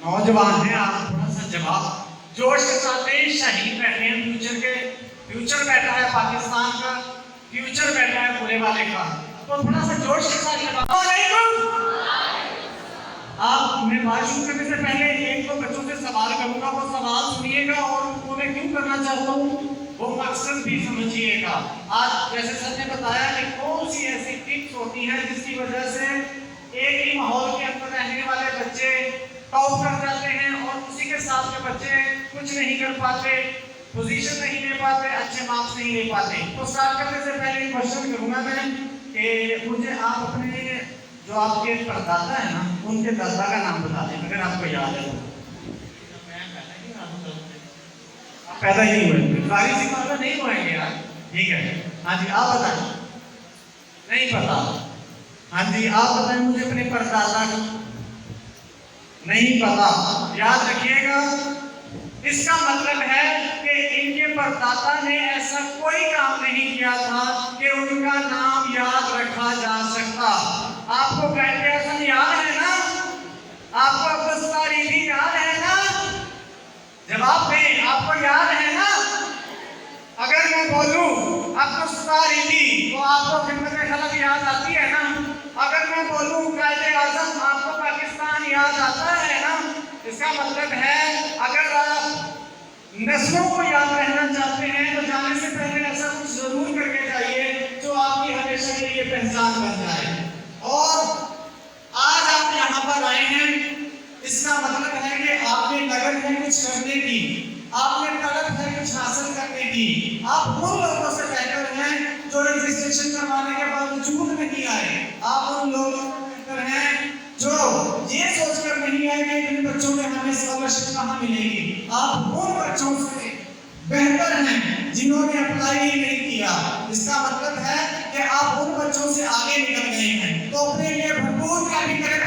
नौजवान हैं, आप थोड़ा सा जवाब जोश के साथ दें। शहीद बैठे हैं, फ्यूचर बैठा है पाकिस्तान का, फ्यूचर बैठा है पूरे वाले का, तो थोड़ा सा जोश के साथ जवाब। आप मैं बात शुरू करने से पहले एक दो बच्चों से सवाल करूंगा, वो सवाल सुनिएगा और उनको मैं क्यों करना चाहता हूँ वो मकसद भी समझिएगा। आज जैसे सर ने बताया कि कौन सी ऐसी टिप्स होती हैं जिसकी वजह से एक ही माहौल के अंदर रहने वाले बच्चे टॉप कर जाते हैं और उसी के साथ के बच्चे कुछ नहीं कर पाते, पोजीशन नहीं ले पाते, अच्छे मार्क्स नहीं ले पाते। तो स्टार्ट करने से पहले एक क्वेश्चन करूंगा मैं कि मुझे आप अपने जो आपके परदादा है ना उनके दादा का नाम बता दें अगर आपको याद है तो। पैदा ही हुए कारी सी पैदा नहीं हुएंगे यार, ठीक है। हाँ जी आप बताएं, नहीं पता। हाँ जी आप बताएं मुझे अपने परदादा का, नहीं पता। याद रखिएगा, इसका मतलब है कि इनके परदादा ने ऐसा कोई काम नहीं किया था कि उनका नाम याद रखा जा सकता। आपको कैल्कुलेशन याद है ना, आपको अब्दुस्तारीदी याद है ना, जवाब दें, आपको याद है ना। अगर मैं बोलूं अब्दुस्तारीदी तो आपको खिदमत खलक याद आती है ना। अगर मैं बोलूं कायदे आजम आपको पाकिस्तान याद आता है ना। इसका मतलब है अगर आप नस्लों को याद रहना चाहते हैं तो जाने से पहले ऐसा कुछ जरूर करके जाइए जो आपकी हमेशा के लिए पहचान बन जाए। और आज आप यहाँ पर आए हैं, इसका मतलब है कि आपने लगन है कुछ करने की, आपने तलब है कुछ हासिल करने की। आप उन लोगों से बेहतर हैं जो रजिस्ट्रेशन करवाने के बावजूद नहीं आए। आप उन लोगों से बेहतर हैं जो ये सोचकर नहीं आए कि इन बच्चों में हमें स्कॉलरशिप कहाँ मिलेगी। आप उन बच्चों से बेहतर हैं जिन्होंने अप्लाई ही नहीं किया। इसका मतलब है कि आप उन बच्चों से आगे निकल गए हैं। तो अपने लिए भरपूर क्या भी करें।